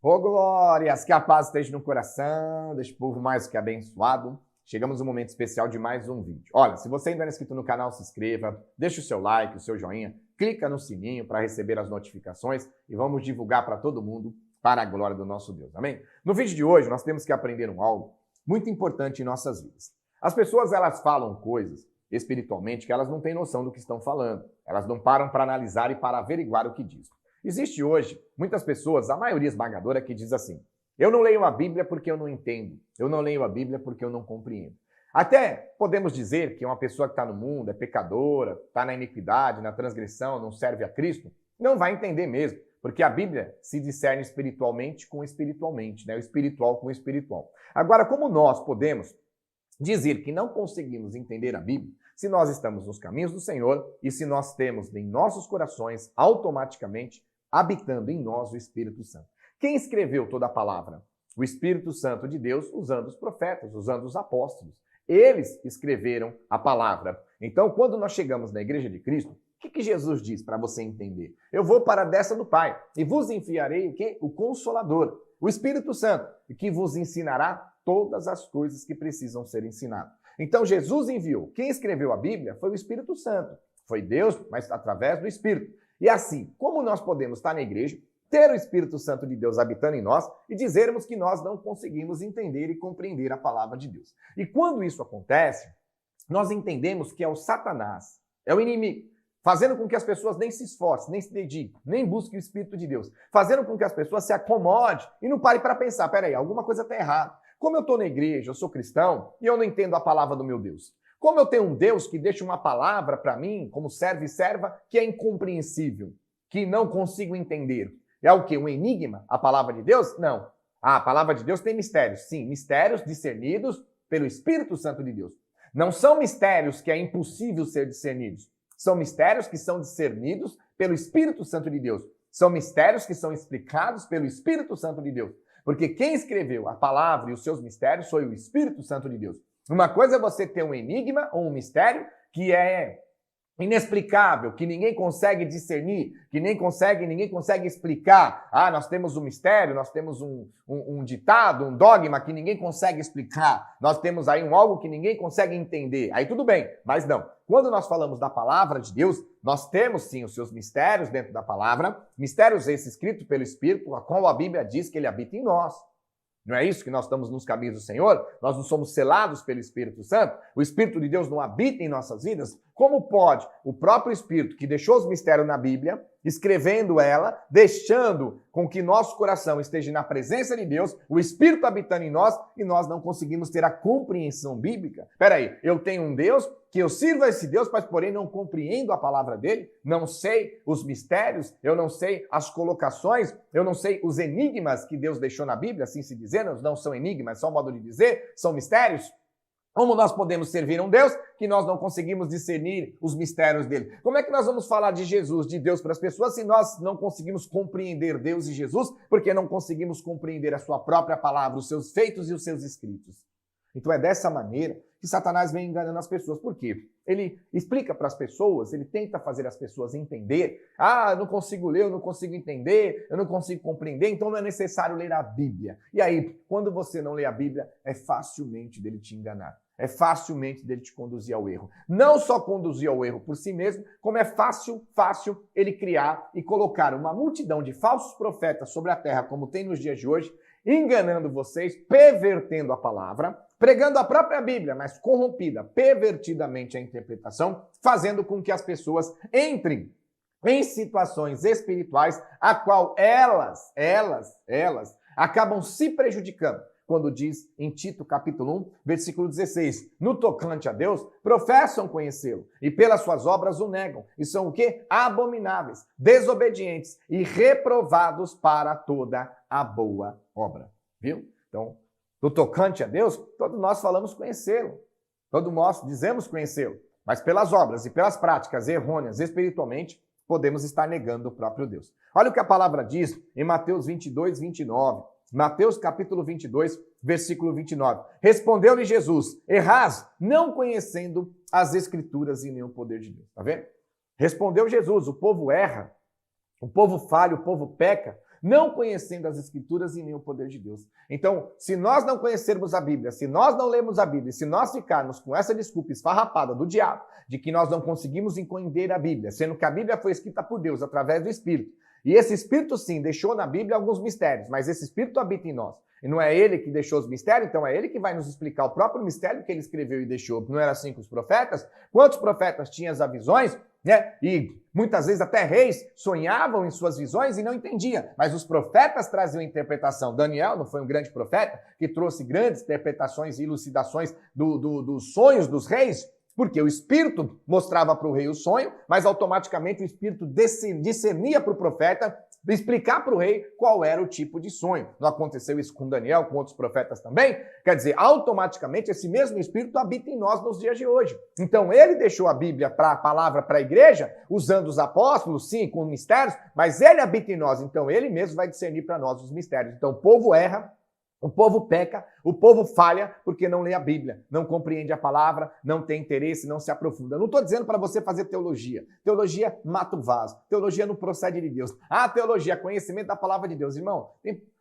Ô glórias, que a paz esteja no coração deste povo mais que abençoado. Chegamos no momento especial de mais um vídeo. Olha, se você ainda não é inscrito no canal, se inscreva, deixa o seu like, o seu joinha, clica no sininho para receber as notificações e vamos divulgar para todo mundo para a glória do nosso Deus, amém? No vídeo de hoje, nós temos que aprender algo muito importante em nossas vidas. As pessoas, elas falam coisas espiritualmente que elas não têm noção do que estão falando. Elas não param para analisar e para averiguar o que diz. Existe hoje muitas pessoas, a maioria esmagadora, que diz assim: eu não leio a Bíblia porque eu não entendo, eu não leio a Bíblia porque eu não compreendo. Até podemos dizer que uma pessoa que está no mundo, é pecadora, está na iniquidade, na transgressão, não serve a Cristo, não vai entender mesmo, porque a Bíblia se discerne espiritualmente com espiritualmente, né? O espiritual com o espiritual. Agora, como nós podemos dizer que não conseguimos entender a Bíblia se nós estamos nos caminhos do Senhor e se nós temos em nossos corações automaticamente habitando em nós o Espírito Santo? Quem escreveu toda a palavra? O Espírito Santo de Deus, usando os profetas, usando os apóstolos. Eles escreveram a palavra. Então, quando nós chegamos na Igreja de Cristo, o que Jesus diz para você entender? Eu vou para a destra do Pai e vos enviarei o quê? O Consolador, o Espírito Santo, que vos ensinará todas as coisas que precisam ser ensinadas. Então, Jesus enviou. Quem escreveu a Bíblia foi o Espírito Santo. Foi Deus, mas através do Espírito. E assim, como nós podemos estar na igreja, ter o Espírito Santo de Deus habitando em nós e dizermos que nós não conseguimos entender e compreender a palavra de Deus? E quando isso acontece, nós entendemos que é o Satanás, é o inimigo, fazendo com que as pessoas nem se esforcem, nem se dediquem, nem busquem o Espírito de Deus, fazendo com que as pessoas se acomodem e não parem para pensar: peraí, alguma coisa está errada. Como eu estou na igreja, eu sou cristão e eu não entendo a palavra do meu Deus. Como eu tenho um Deus que deixa uma palavra para mim, como servo e serva, que é incompreensível, que não consigo entender. É o quê? Um enigma? A palavra de Deus? Não. A palavra de Deus tem mistérios. Sim, mistérios discernidos pelo Espírito Santo de Deus. Não são mistérios que é impossível ser discernidos. São mistérios que são discernidos pelo Espírito Santo de Deus. São mistérios que são explicados pelo Espírito Santo de Deus. Porque quem escreveu a palavra e os seus mistérios foi o Espírito Santo de Deus. Uma coisa é você ter um enigma ou um mistério que é inexplicável, que ninguém consegue discernir, que ninguém consegue explicar. Ah, nós temos um mistério, nós temos um ditado, um dogma que ninguém consegue explicar. Nós temos aí algo que ninguém consegue entender. Aí tudo bem, mas não. Quando nós falamos da palavra de Deus, nós temos sim os seus mistérios dentro da palavra, mistérios esses escritos pelo Espírito, a qual a Bíblia diz que ele habita em nós. Não é isso que nós estamos nos caminhos do Senhor? Nós não somos selados pelo Espírito Santo? O Espírito de Deus não habita em nossas vidas? Como pode o próprio Espírito, que deixou os mistérios na Bíblia, escrevendo ela, deixando com que nosso coração esteja na presença de Deus, o Espírito habitando em nós, e nós não conseguimos ter a compreensão bíblica? Peraí, eu tenho um Deus, que eu sirvo a esse Deus, mas porém não compreendo a palavra dele, não sei os mistérios, eu não sei as colocações, eu não sei os enigmas que Deus deixou na Bíblia, assim se dizendo, não são enigmas, são modo de dizer, são mistérios. Como nós podemos servir a um Deus que nós não conseguimos discernir os mistérios dele? Como é que nós vamos falar de Jesus, de Deus para as pessoas, se nós não conseguimos compreender Deus e Jesus, porque não conseguimos compreender a sua própria palavra, os seus feitos e os seus escritos? Então é dessa maneira que Satanás vem enganando as pessoas. Por quê? Ele explica para as pessoas, ele tenta fazer as pessoas entender. Ah, eu não consigo ler, eu não consigo entender, eu não consigo compreender, então não é necessário ler a Bíblia. E aí, quando você não lê a Bíblia, é facilmente dele te enganar. É facilmente dele te conduzir ao erro. Não só conduzir ao erro por si mesmo, como é fácil ele criar e colocar uma multidão de falsos profetas sobre a terra, como tem nos dias de hoje, enganando vocês, pervertendo a palavra, pregando a própria Bíblia, mas corrompida, pervertidamente a interpretação, fazendo com que as pessoas entrem em situações espirituais a qual elas acabam se prejudicando. Quando diz em Tito capítulo 1, versículo 16, no tocante a Deus, professam conhecê-lo e pelas suas obras o negam. E são o quê? Abomináveis, desobedientes e reprovados para toda a boa obra. Viu? Então, no tocante a Deus, todos nós falamos conhecê-lo. Todos nós dizemos conhecê-lo. Mas pelas obras e pelas práticas errôneas espiritualmente, podemos estar negando o próprio Deus. Olha o que a palavra diz em Mateus 22, 29. Mateus capítulo 22, versículo 29. Respondeu-lhe Jesus: errais, não conhecendo as Escrituras e nem o poder de Deus. Tá vendo? Respondeu Jesus: o povo erra, o povo falha, o povo peca, não conhecendo as Escrituras e nem o poder de Deus. Então, se nós não conhecermos a Bíblia, se nós não lermos a Bíblia, se nós ficarmos com essa desculpa esfarrapada do diabo, de que nós não conseguimos entender a Bíblia, sendo que a Bíblia foi escrita por Deus através do Espírito, e esse Espírito, sim, deixou na Bíblia alguns mistérios, mas esse Espírito habita em nós. E não é ele que deixou os mistérios, então é ele que vai nos explicar o próprio mistério que ele escreveu e deixou. Não era assim com os profetas? Quantos profetas tinham as visões, né? E muitas vezes até reis sonhavam em suas visões e não entendiam. Mas os profetas traziam interpretação. Daniel não foi um grande profeta que trouxe grandes interpretações e elucidações dos sonhos dos reis? Porque o Espírito mostrava para o rei o sonho, mas automaticamente o Espírito discernia para o profeta explicar para o rei qual era o tipo de sonho. Não aconteceu isso com Daniel, com outros profetas também? Quer dizer, automaticamente esse mesmo Espírito habita em nós nos dias de hoje. Então ele deixou a Bíblia, a palavra para a igreja, usando os apóstolos, sim, com mistérios, mas ele habita em nós, então ele mesmo vai discernir para nós os mistérios. Então o povo erra, o povo peca, o povo falha porque não lê a Bíblia, não compreende a palavra, não tem interesse, não se aprofunda. Não estou dizendo para você fazer teologia. Teologia mata o vaso. Teologia não procede de Deus. Ah, teologia, conhecimento da palavra de Deus. Irmão,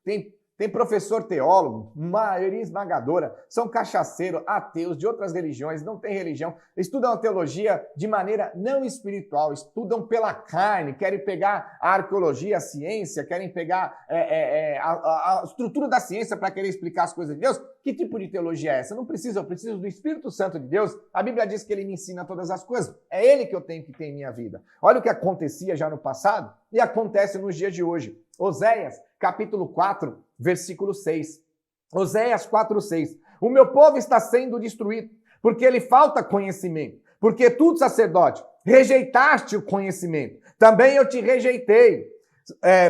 tem professor teólogo, maioria esmagadora, são cachaceiros, ateus, de outras religiões, não tem religião, estudam a teologia de maneira não espiritual, estudam pela carne, querem pegar a arqueologia, a ciência, querem pegar a estrutura da ciência para querer explicar as coisas de Deus. Que tipo de teologia é essa? Eu preciso do Espírito Santo de Deus. A Bíblia diz que ele me ensina todas as coisas. É ele que eu tenho que ter em minha vida. Olha o que acontecia já no passado e acontece nos dias de hoje. Oséias, capítulo 4, versículo 6. Oséias 4, 6. O meu povo está sendo destruído, porque lhe falta conhecimento. Porque tu, sacerdote, rejeitaste o conhecimento. Também eu te rejeitei,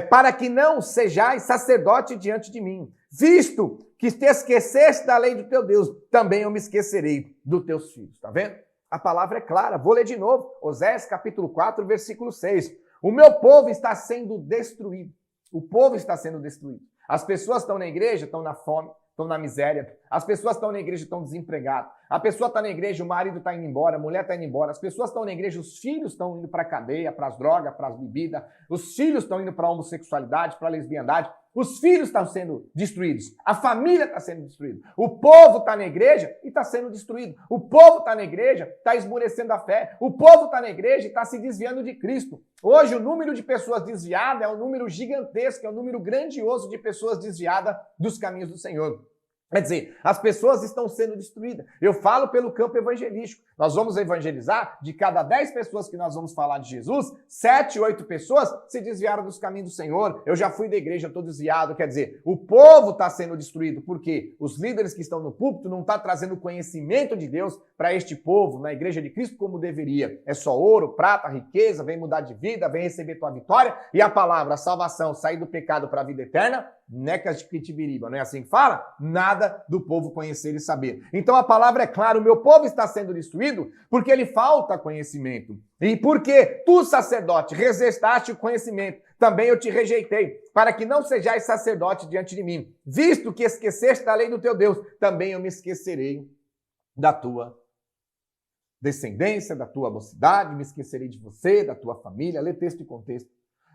para que não sejais sacerdote diante de mim. Visto que te esqueceste da lei do teu Deus, também eu me esquecerei dos teus filhos. Está vendo? A palavra é clara. Vou ler de novo. Oséias, capítulo 4, versículo 6. O meu povo está sendo destruído. O povo está sendo destruído. As pessoas estão na igreja, estão na fome, estão na miséria. As pessoas estão na igreja, estão desempregadas. A pessoa está na igreja, o marido está indo embora, a mulher está indo embora. As pessoas estão na igreja, os filhos estão indo para a cadeia, para as drogas, para as bebidas. Os filhos estão indo para a homossexualidade, para a lesbiandade. Os filhos estão sendo destruídos. A família está sendo destruída. O povo está na igreja e está sendo destruído. O povo está na igreja, está esmorecendo a fé. O povo está na igreja e está se desviando de Cristo. Hoje o número de pessoas desviadas é um número gigantesco, é um número grandioso de pessoas desviadas dos caminhos do Senhor. Quer dizer, as pessoas estão sendo destruídas. Eu falo pelo campo evangelístico. Nós vamos evangelizar, de cada 10 pessoas que nós vamos falar de Jesus, 7, 8 pessoas se desviaram dos caminhos do Senhor. Eu já fui da igreja, estou desviado. Quer dizer, o povo está sendo destruído porque os líderes que estão no púlpito não estão trazendo conhecimento de Deus para este povo, na igreja de Cristo, como deveria. É só ouro, prata, riqueza, vem mudar de vida, vem receber tua vitória. E a palavra, a salvação, sair do pecado para a vida eterna, necas de Pitibiriba, não é assim que fala? Nada do povo conhecer e saber. Então a palavra é clara, o meu povo está sendo destruído porque lhe falta conhecimento. E porque tu, sacerdote, rejeitaste o conhecimento, também eu te rejeitei, para que não sejais sacerdote diante de mim. Visto que esqueceste da lei do teu Deus, também eu me esquecerei da tua descendência, da tua mocidade, me esquecerei de você, da tua família. Lê texto e contexto.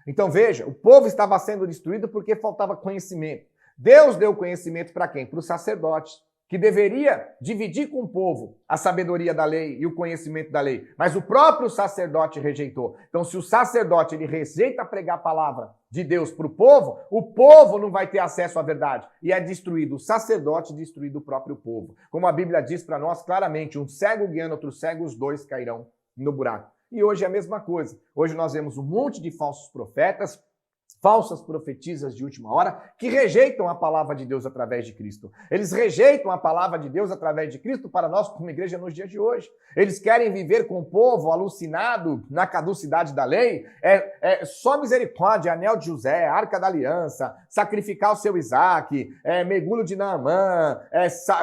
Então veja, o povo estava sendo destruído porque faltava conhecimento. Deus deu conhecimento para quem? Para os sacerdotes, que deveria dividir com o povo a sabedoria da lei e o conhecimento da lei. Mas o próprio sacerdote rejeitou. Então se o sacerdote ele rejeita pregar a palavra de Deus para o povo não vai ter acesso à verdade. E é destruído o sacerdote, destruído o próprio povo. Como a Bíblia diz para nós claramente, um cego guiando outro cego, os dois cairão no buraco. E hoje é a mesma coisa. Hoje nós vemos um monte de falsos profetas, falsas profetisas de última hora, que rejeitam a palavra de Deus através de Cristo. Eles rejeitam a palavra de Deus através de Cristo para nós como igreja nos dias de hoje. Eles querem viver com o povo alucinado na caducidade da lei. Só misericórdia, anel de José, arca da aliança, sacrificar o seu Isaac, mergulho de Naamã,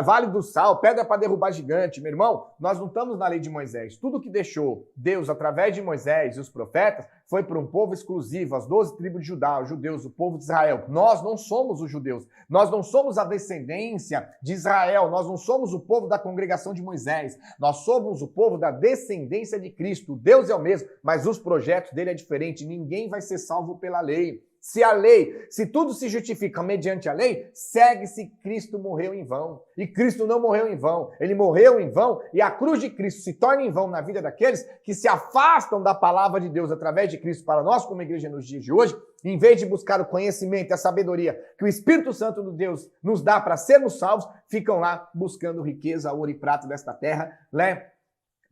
vale do sal, pedra para derrubar gigante. Meu irmão, nós não estamos na lei de Moisés. Tudo que deixou Deus através de Moisés e os profetas foi para um povo exclusivo, as 12 tribos de Judá, os judeus, o povo de Israel. Nós não somos os judeus, nós não somos a descendência de Israel, nós não somos o povo da congregação de Moisés, nós somos o povo da descendência de Cristo. Deus é o mesmo, mas os projetos dele é diferente. Ninguém vai ser salvo pela lei. Se tudo se justifica mediante a lei, segue-se Cristo morreu em vão. E Cristo não morreu em vão. Ele morreu em vão e a cruz de Cristo se torna em vão na vida daqueles que se afastam da palavra de Deus através de Cristo para nós como igreja nos dias de hoje, em vez de buscar o conhecimento e a sabedoria que o Espírito Santo de Deus nos dá para sermos salvos, ficam lá buscando riqueza, ouro e prata desta terra, né?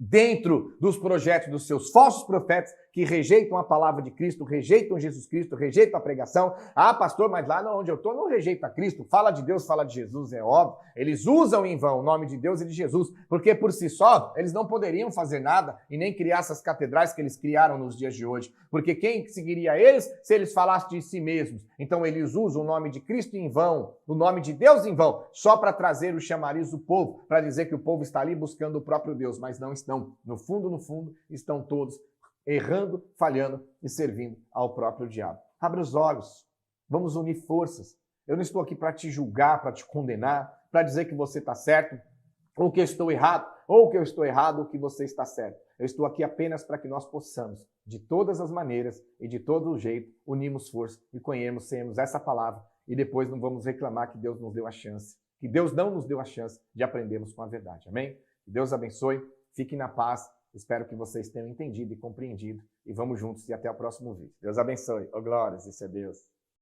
Dentro dos projetos dos seus falsos profetas que rejeitam a palavra de Cristo, rejeitam Jesus Cristo, rejeitam a pregação. Ah, pastor, mas lá onde eu estou não rejeita Cristo. Fala de Deus, fala de Jesus, é óbvio. Eles usam em vão o nome de Deus e de Jesus, porque por si só eles não poderiam fazer nada e nem criar essas catedrais que eles criaram nos dias de hoje. Porque quem seguiria eles se eles falassem de si mesmos? Então eles usam o nome de Cristo em vão, o nome de Deus em vão, só para trazer o chamariz do povo, para dizer que o povo está ali buscando o próprio Deus, mas não estão. No fundo, estão todos errando, falhando e servindo ao próprio diabo. Abre os olhos, vamos unir forças. Eu não estou aqui para te julgar, para te condenar, para dizer que você está certo, ou que eu estou errado, ou que eu estou errado, ou que você está certo. Eu estou aqui apenas para que nós possamos, de todas as maneiras e de todo jeito, unirmos força e conhecermos essa palavra e depois não vamos reclamar que Deus nos deu a chance, que Deus não nos deu a chance de aprendermos com a verdade. Amém? Que Deus abençoe, fiquem na paz. Espero que vocês tenham entendido e compreendido. E vamos juntos e até o próximo vídeo. Deus abençoe. Ô glórias, isso é Deus.